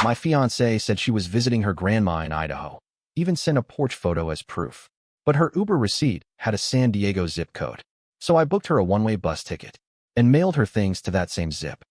My fiancée said she was visiting her grandma in Idaho, even sent a porch photo as proof. But her Uber receipt had a San Diego zip code. So I booked her a one-way bus ticket and mailed her things to that same zip.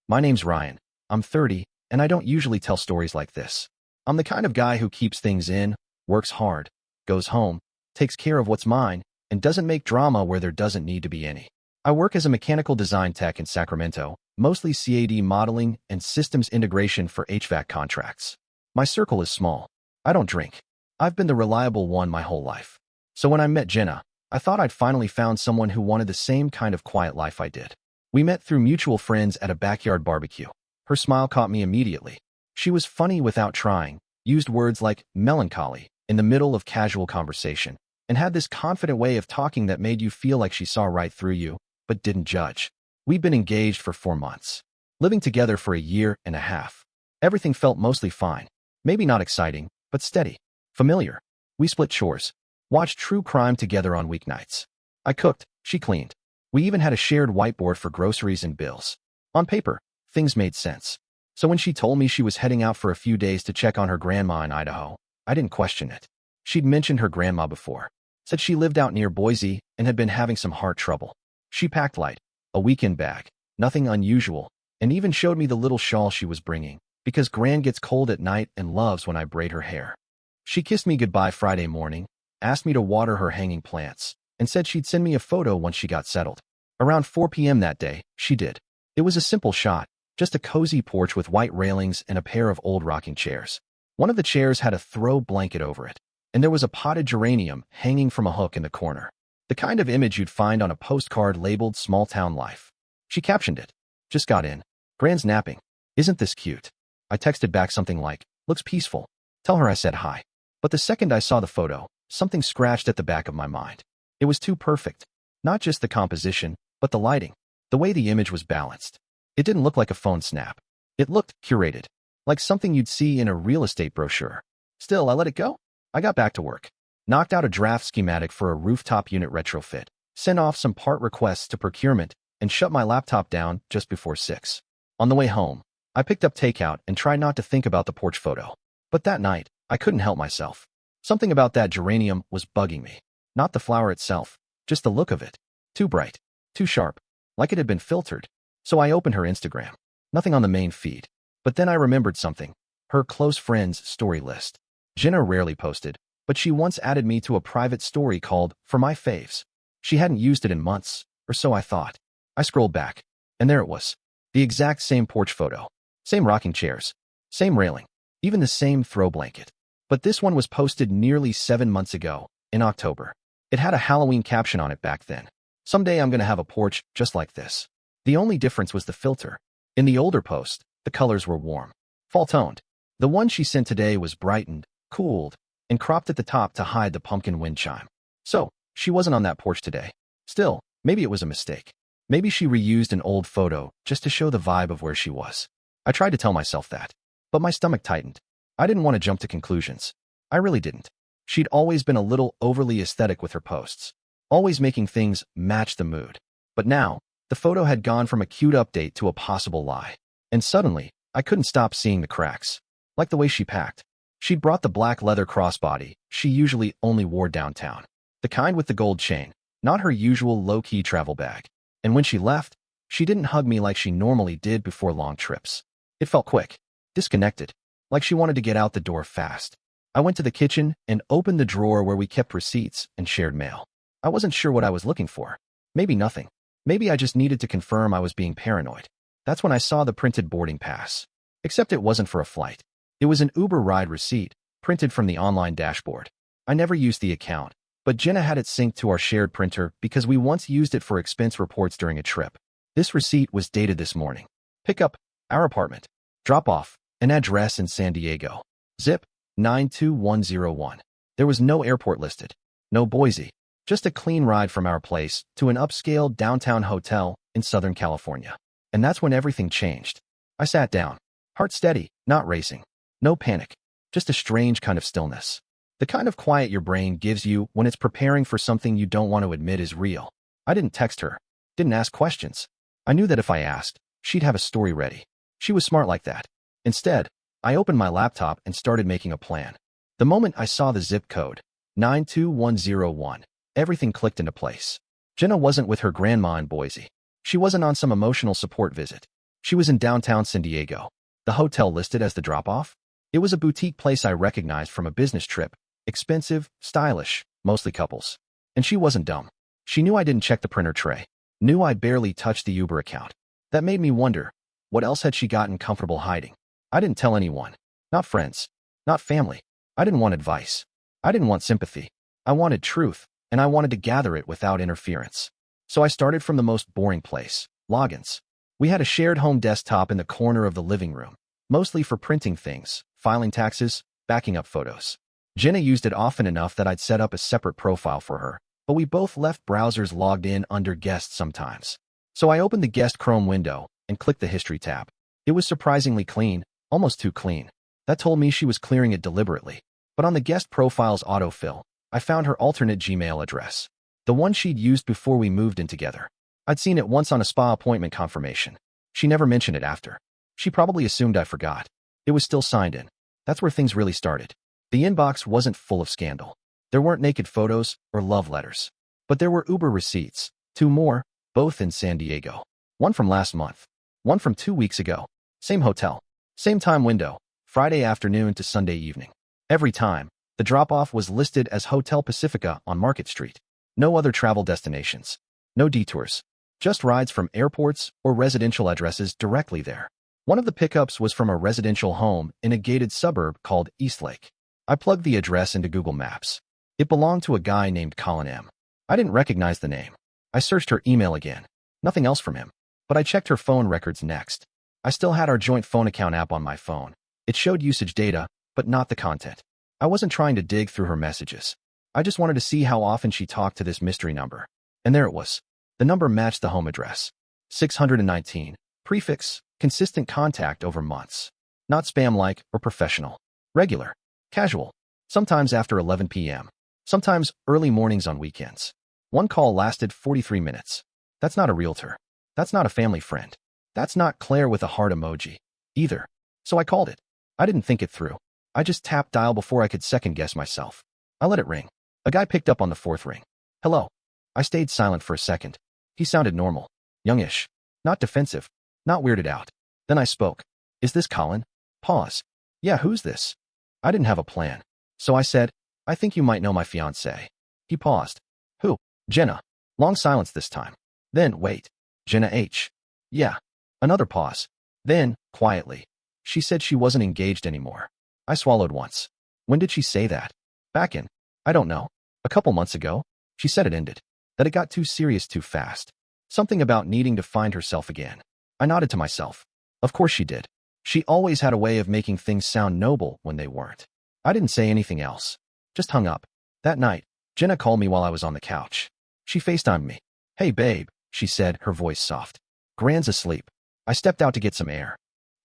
My name's Ryan. I'm 30, and I don't usually tell stories like this. I'm the kind of guy who keeps things in, works hard, goes home, takes care of what's mine, and doesn't make drama where there doesn't need to be any. I work as a mechanical design tech in Sacramento, mostly CAD modeling and systems integration for HVAC contracts. My circle is small. I don't drink. I've been the reliable one my whole life. So when I met Jenna, I thought I'd finally found someone who wanted the same kind of quiet life I did. We met through mutual friends at a backyard barbecue. Her smile caught me immediately. She was funny without trying, used words like melancholy in the middle of casual conversation, and had this confident way of talking that made you feel like she saw right through you, but didn't judge. We'd been engaged for 4 months, living together for a year and a half. Everything felt mostly fine. Maybe not exciting, but steady. Familiar. We split chores, watched true crime together on weeknights. I cooked, she cleaned. We even had a shared whiteboard for groceries and bills. On paper, things made sense. So when she told me she was heading out for a few days to check on her grandma in Idaho, I didn't question it. She'd mentioned her grandma before, said she lived out near Boise and had been having some heart trouble. She packed light, a weekend bag, nothing unusual, and even showed me the little shawl she was bringing, because Gran gets cold at night and loves when I braid her hair. She kissed me goodbye Friday morning, asked me to water her hanging plants, and said she'd send me a photo once she got settled. Around 4 p.m. that day, she did. It was a simple shot, just a cozy porch with white railings and a pair of old rocking chairs. One of the chairs had a throw blanket over it, and there was a potted geranium hanging from a hook in the corner. The kind of image you'd find on a postcard labeled Small Town Life. She captioned it. Just got in. Gran's napping. Isn't this cute? I texted back something like, looks peaceful. Tell her I said hi. But the second I saw the photo, something scratched at the back of my mind. It was too perfect. Not just the composition, but the lighting. The way the image was balanced. It didn't look like a phone snap. It looked curated. Like something you'd see in a real estate brochure. Still, I let it go. I got back to work. Knocked out a draft schematic for a rooftop unit retrofit. Sent off some part requests to procurement, and shut my laptop down just before 6. On the way home, I picked up takeout and tried not to think about the porch photo. But that night, I couldn't help myself. Something about that geranium was bugging me. Not the flower itself, just the look of it. Too bright, too sharp, like it had been filtered. So I opened her Instagram. Nothing on the main feed. But then I remembered something. Her close friends story list. Jenna rarely posted, but she once added me to a private story called For My Faves. She hadn't used it in months, or so I thought. I scrolled back, and there it was. The exact same porch photo. Same rocking chairs. Same railing. Even the same throw blanket. But this one was posted nearly 7 months ago, in October. It had a Halloween caption on it back then. Someday I'm gonna have a porch just like this. The only difference was the filter. In the older post, the colors were warm, fall-toned. The one she sent today was brightened, cooled, and cropped at the top to hide the pumpkin wind chime. So, she wasn't on that porch today. Still, maybe it was a mistake. Maybe she reused an old photo just to show the vibe of where she was. I tried to tell myself that, but my stomach tightened. I didn't want to jump to conclusions. I really didn't. She'd always been a little overly aesthetic with her posts, always making things match the mood. But now, the photo had gone from a cute update to a possible lie. And suddenly, I couldn't stop seeing the cracks. Like the way she packed. She'd brought the black leather crossbody she usually only wore downtown. The kind with the gold chain, not her usual low-key travel bag. And when she left, she didn't hug me like she normally did before long trips. It felt quick, disconnected, like she wanted to get out the door fast. I went to the kitchen and opened the drawer where we kept receipts and shared mail. I wasn't sure what I was looking for. Maybe nothing. Maybe I just needed to confirm I was being paranoid. That's when I saw the printed boarding pass. Except it wasn't for a flight. It was an Uber ride receipt, printed from the online dashboard. I never used the account, but Jenna had it synced to our shared printer because we once used it for expense reports during a trip. This receipt was dated this morning. Pickup, our apartment. Drop off, an address in San Diego. Zip, 92101. There was no airport listed. No Boise. Just a clean ride from our place to an upscale downtown hotel in Southern California. And that's when everything changed. I sat down. Heart steady, not racing. No panic. Just a strange kind of stillness. The kind of quiet your brain gives you when it's preparing for something you don't want to admit is real. I didn't text her. Didn't ask questions. I knew that if I asked, she'd have a story ready. She was smart like that. Instead, I opened my laptop and started making a plan. The moment I saw the zip code, 92101, everything clicked into place. Jenna wasn't with her grandma in Boise. She wasn't on some emotional support visit. She was in downtown San Diego. The hotel listed as the drop-off? It was a boutique place I recognized from a business trip. Expensive, stylish, mostly couples. And she wasn't dumb. She knew I didn't check the printer tray. Knew I barely touched the Uber account. That made me wonder, what else had she gotten comfortable hiding? I didn't tell anyone. Not friends. Not family. I didn't want advice. I didn't want sympathy. I wanted truth, and I wanted to gather it without interference. So I started from the most boring place, logins. We had a shared home desktop in the corner of the living room, mostly for printing things, filing taxes, backing up photos. Jenna used it often enough that I'd set up a separate profile for her, but we both left browsers logged in under guest sometimes. So I opened the guest Chrome window and clicked the history tab. It was surprisingly clean, almost too clean. That told me she was clearing it deliberately. But on the guest profile's autofill, I found her alternate Gmail address, the one she'd used before we moved in together. I'd seen it once on a spa appointment confirmation. She never mentioned it after. She probably assumed I forgot. It was still signed in. That's where things really started. The inbox wasn't full of scandal. There weren't naked photos or love letters. But there were Uber receipts, 2 more, both in San Diego. One from last month. One from 2 weeks ago. Same hotel. Same time window. Friday afternoon to Sunday evening. Every time, the drop-off was listed as Hotel Pacifica on Market Street. No other travel destinations. No detours. Just rides from airports or residential addresses directly there. One of the pickups was from a residential home in a gated suburb called Eastlake. I plugged the address into Google Maps. It belonged to a guy named Colin M. I didn't recognize the name. I searched her email again. Nothing else from him. But I checked her phone records next. I still had our joint phone account app on my phone. It showed usage data, but not the content. I wasn't trying to dig through her messages. I just wanted to see how often she talked to this mystery number. And there it was. The number matched the home address. 619. Prefix, consistent contact over months. Not spam-like or professional. Regular. Casual. Sometimes after 11 p.m. Sometimes early mornings on weekends. One call lasted 43 minutes. That's not a realtor. That's not a family friend. That's not Claire with a heart emoji. Either. So I called it. I didn't think it through. I just tapped dial before I could second-guess myself. I let it ring. A guy picked up on the 4th ring. Hello. I stayed silent for a second. He sounded normal. Youngish. Not defensive. Not weirded out. Then I spoke. Is this Colin? Pause. Yeah, who's this? I didn't have a plan. So I said, I think you might know my fiancée. He paused. Who? Jenna. Long silence this time. Then, wait. Jenna H. Yeah. Another pause. Then, quietly. She said she wasn't engaged anymore. I swallowed once. When did she say that? Back in. I don't know. A couple months ago. She said it ended. That it got too serious too fast. Something about needing to find herself again. I nodded to myself. Of course she did. She always had a way of making things sound noble when they weren't. I didn't say anything else. Just hung up. That night, Jenna called me while I was on the couch. She FaceTimed me. Hey babe, she said, her voice soft. Gran's asleep. I stepped out to get some air.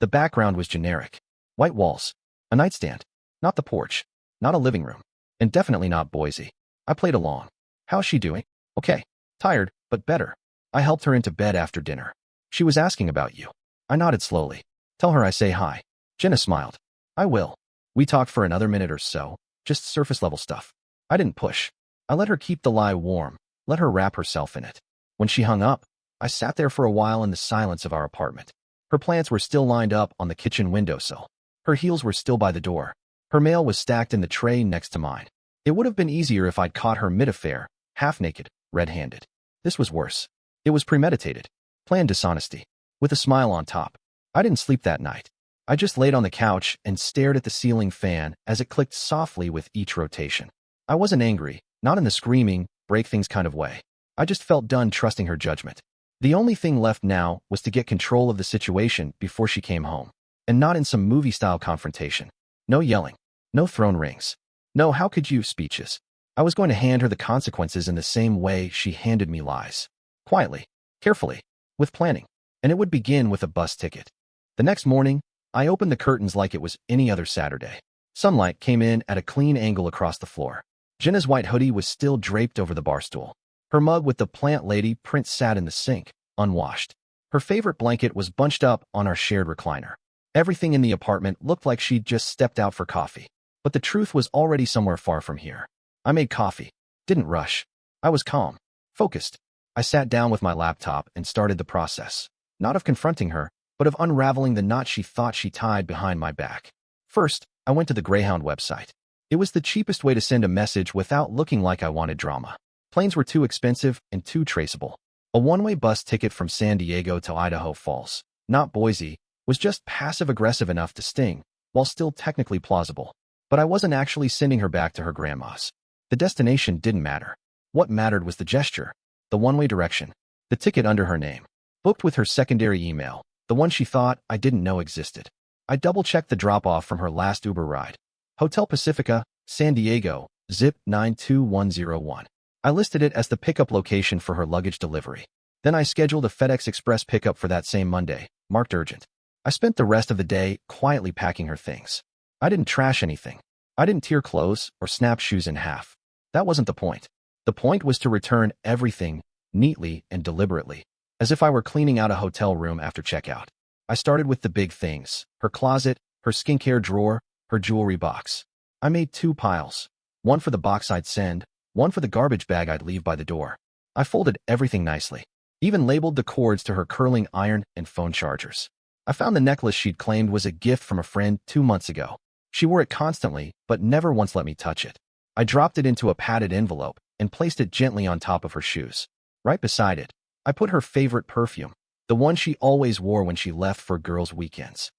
The background was generic. White walls. A nightstand. Not the porch. Not a living room. And definitely not Boise. I played along. How's she doing? Okay. Tired, but better. I helped her into bed after dinner. She was asking about you. I nodded slowly. Tell her I say hi. Jenna smiled. I will. We talked for another minute or so, just surface-level stuff. I didn't push. I let her keep the lie warm, let her wrap herself in it. When she hung up, I sat there for a while in the silence of our apartment. Her plants were still lined up on the kitchen windowsill. Her heels were still by the door. Her mail was stacked in the tray next to mine. It would have been easier if I'd caught her mid-affair, half-naked, red-handed. This was worse. It was premeditated. Planned dishonesty. With a smile on top. I didn't sleep that night. I just laid on the couch and stared at the ceiling fan as it clicked softly with each rotation. I wasn't angry, not in the screaming, break things kind of way. I just felt done trusting her judgment. The only thing left now was to get control of the situation before she came home. And not in some movie-style confrontation. No yelling. No throne rings. No how could you speeches. I was going to hand her the consequences in the same way she handed me lies. Quietly. Carefully. With planning. And it would begin with a bus ticket. The next morning, I opened the curtains like it was any other Saturday. Sunlight came in at a clean angle across the floor. Jenna's white hoodie was still draped over the bar stool. Her mug with the plant lady print sat in the sink, unwashed. Her favorite blanket was bunched up on our shared recliner. Everything in the apartment looked like she'd just stepped out for coffee. But the truth was already somewhere far from here. I made coffee. Didn't rush. I was calm. Focused. I sat down with my laptop and started the process. Not of confronting her, but of unraveling the knot she thought she tied behind my back. First, I went to the Greyhound website. It was the cheapest way to send a message without looking like I wanted drama. Planes were too expensive and too traceable. A one-way bus ticket from San Diego to Idaho Falls, not Boise, was just passive-aggressive enough to sting, while still technically plausible. But I wasn't actually sending her back to her grandma's. The destination didn't matter. What mattered was the gesture, the one-way direction, the ticket under her name, booked with her secondary email, the one she thought I didn't know existed. I double-checked the drop-off from her last Uber ride. Hotel Pacifica, San Diego, zip 92101. I listed it as the pickup location for her luggage delivery. Then I scheduled a FedEx Express pickup for that same Monday, marked urgent. I spent the rest of the day quietly packing her things. I didn't trash anything. I didn't tear clothes or snap shoes in half. That wasn't the point. The point was to return everything, neatly and deliberately, as if I were cleaning out a hotel room after checkout. I started with the big things, her closet, her skincare drawer, her jewelry box. I made 2 piles, one for the box I'd send, one for the garbage bag I'd leave by the door. I folded everything nicely, even labeled the cords to her curling iron and phone chargers. I found the necklace she'd claimed was a gift from a friend 2 months ago. She wore it constantly, but never once let me touch it. I dropped it into a padded envelope and placed it gently on top of her shoes. Right beside it, I put her favorite perfume, the one she always wore when she left for girls' weekends.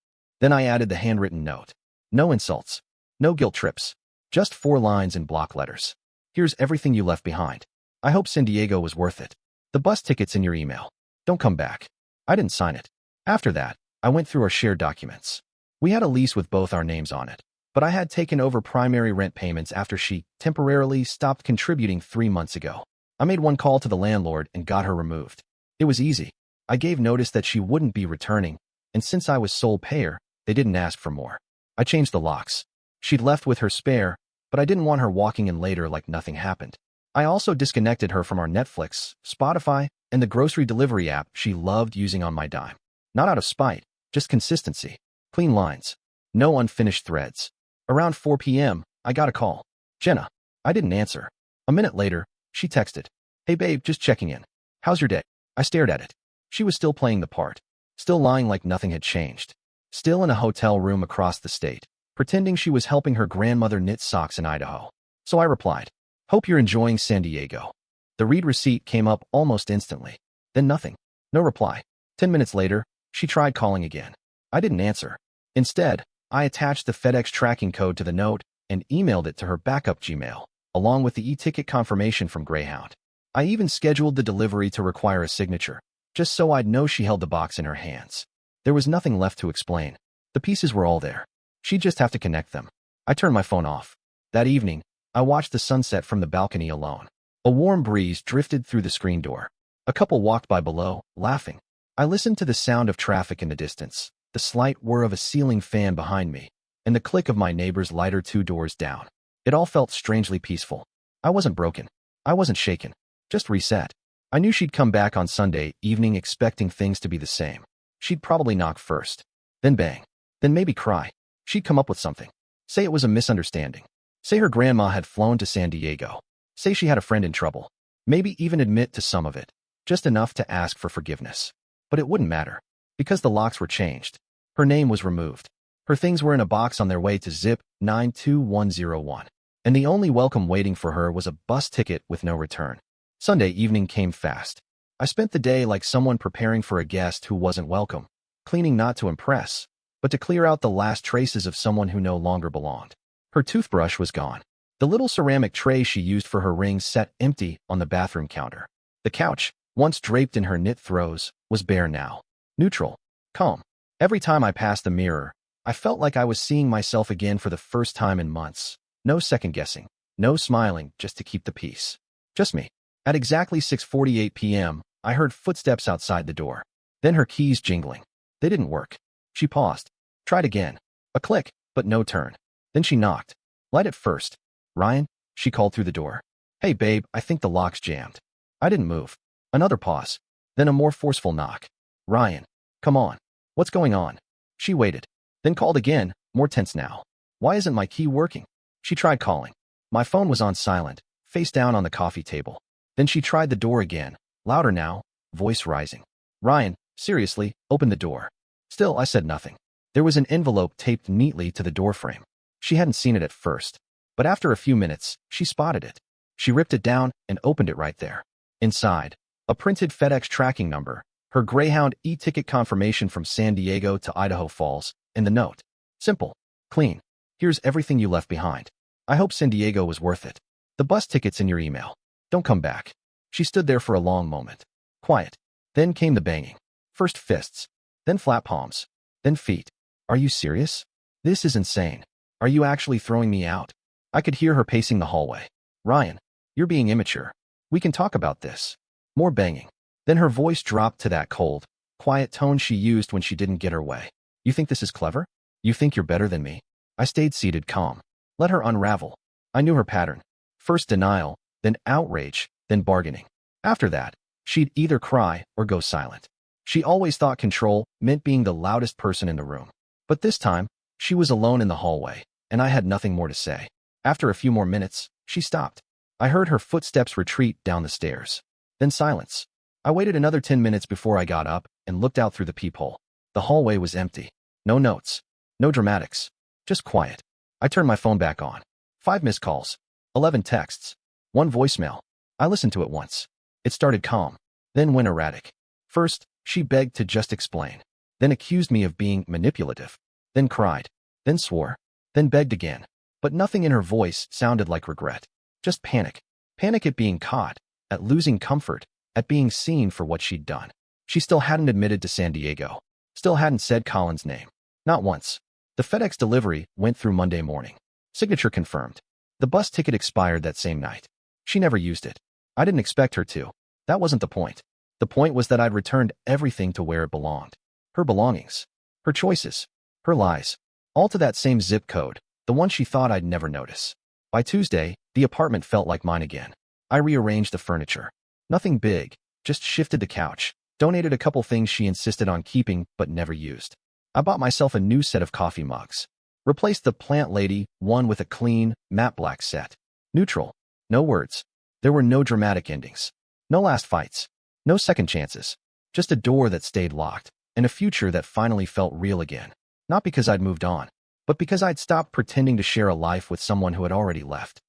Then I added the handwritten note. No insults. No guilt trips. Just 4 lines in block letters. Here's everything you left behind. I hope San Diego was worth it. The bus ticket's in your email. Don't come back. I didn't sign it. After that, I went through our shared documents. We had a lease with both our names on it, but I had taken over primary rent payments after she temporarily stopped contributing 3 months ago. I made 1 call to the landlord and got her removed. It was easy. I gave notice that she wouldn't be returning, and since I was sole payer, they didn't ask for more. I changed the locks. She'd left with her spare, but I didn't want her walking in later like nothing happened. I also disconnected her from our Netflix, Spotify, and the grocery delivery app she loved using on my dime. Not out of spite, just consistency. Clean lines. No unfinished threads. Around 4 p.m., I got a call. Jenna. I didn't answer. A minute later, she texted. Hey babe, just checking in. How's your day? I stared at it. She was still playing the part. Still lying like nothing had changed. Still in a hotel room across the state, pretending she was helping her grandmother knit socks in Idaho. So I replied, hope you're enjoying San Diego. The read receipt came up almost instantly. Then nothing. No reply. 10 minutes later, she tried calling again. I didn't answer. Instead, I attached the FedEx tracking code to the note and emailed it to her backup Gmail, along with the e-ticket confirmation from Greyhound. I even scheduled the delivery to require a signature, just so I'd know she held the box in her hands. There was nothing left to explain. The pieces were all there. She'd just have to connect them. I turned my phone off. That evening, I watched the sunset from the balcony alone. A warm breeze drifted through the screen door. A couple walked by below, laughing. I listened to the sound of traffic in the distance, the slight whir of a ceiling fan behind me, and the click of my neighbor's lighter 2 doors down. It all felt strangely peaceful. I wasn't broken. I wasn't shaken. Just reset. I knew she'd come back on Sunday evening expecting things to be the same. She'd probably knock first. Then bang. Then maybe cry. She'd come up with something. Say it was a misunderstanding. Say her grandma had flown to San Diego. Say she had a friend in trouble. Maybe even admit to some of it. Just enough to ask for forgiveness. But it wouldn't matter. Because the locks were changed. Her name was removed. Her things were in a box on their way to zip 92101. And the only welcome waiting for her was a bus ticket with no return. Sunday evening came fast. I spent the day like someone preparing for a guest who wasn't welcome. Cleaning not to impress, but to clear out the last traces of someone who no longer belonged. Her toothbrush was gone. The little ceramic tray she used for her rings sat empty on the bathroom counter. The couch, once draped in her knit throws, was bare now. Neutral. Calm. Every time I passed the mirror, I felt like I was seeing myself again for the first time in months. No second-guessing. No smiling just to keep the peace. Just me. At exactly 6:48 p.m., I heard footsteps outside the door. Then her keys jingling. They didn't work. She paused. Tried again. A click, but no turn. Then she knocked. Light at first. Ryan? She called through the door. Hey babe, I think the lock's jammed. I didn't move. Another pause. Then a more forceful knock. Ryan. Come on. What's going on? She waited. Then called again, more tense now. Why isn't my key working? She tried calling. My phone was on silent, face down on the coffee table. Then she tried the door again, louder now, voice rising. Ryan, seriously, open the door. Still, I said nothing. There was an envelope taped neatly to the doorframe. She hadn't seen it at first, but after a few minutes, she spotted it. She ripped it down and opened it right there. Inside, a printed FedEx tracking number, her Greyhound e-ticket confirmation from San Diego to Idaho Falls, and the note. Simple. Clean. Here's everything you left behind. I hope San Diego was worth it. The bus ticket's in your email. Don't come back. She stood there for a long moment. Quiet. Then came the banging. First fists. Then flat palms. Then feet. Are you serious? This is insane. Are you actually throwing me out? I could hear her pacing the hallway. Ryan, you're being immature. We can talk about this. More banging. Then her voice dropped to that cold, quiet tone she used when she didn't get her way. You think this is clever? You think you're better than me? I stayed seated calm. Let her unravel. I knew her pattern. First denial, then outrage, then bargaining. After that, she'd either cry or go silent. She always thought control meant being the loudest person in the room. But this time, she was alone in the hallway, and I had nothing more to say. After a few more minutes, she stopped. I heard her footsteps retreat down the stairs. Then silence. I waited another 10 minutes before I got up and looked out through the peephole. The hallway was empty. No notes. No dramatics. Just quiet. I turned my phone back on. 5 missed calls. 11 texts. 1 voicemail. I listened to it once. It started calm, then went erratic. First, she begged to just explain. Then accused me of being manipulative. Then cried. Then swore. Then begged again. But nothing in her voice sounded like regret. Just panic. Panic at being caught, at losing comfort, at being seen for what she'd done. She still hadn't admitted to San Diego. Still hadn't said Colin's name. Not once. The FedEx delivery went through Monday morning. Signature confirmed. The bus ticket expired that same night. She never used it. I didn't expect her to. That wasn't the point. The point was that I'd returned everything to where it belonged. Her belongings. Her choices. Her lies. All to that same zip code, the one she thought I'd never notice. By Tuesday, the apartment felt like mine again. I rearranged the furniture. Nothing big, just shifted the couch, donated a couple things she insisted on keeping but never used. I bought myself a new set of coffee mugs. Replaced the plant lady one with a clean, matte black set. Neutral. No words. There were no dramatic endings. No last fights. No second chances. Just a door that stayed locked, and a future that finally felt real again. Not because I'd moved on, but because I'd stopped pretending to share a life with someone who had already left.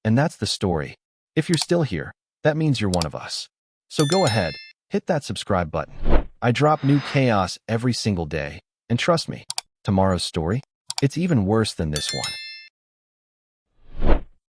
And that's the story. If you're still here, that means you're one of us. So go ahead, hit that subscribe button. I drop new chaos every single day, and trust me, tomorrow's story, it's even worse than this one.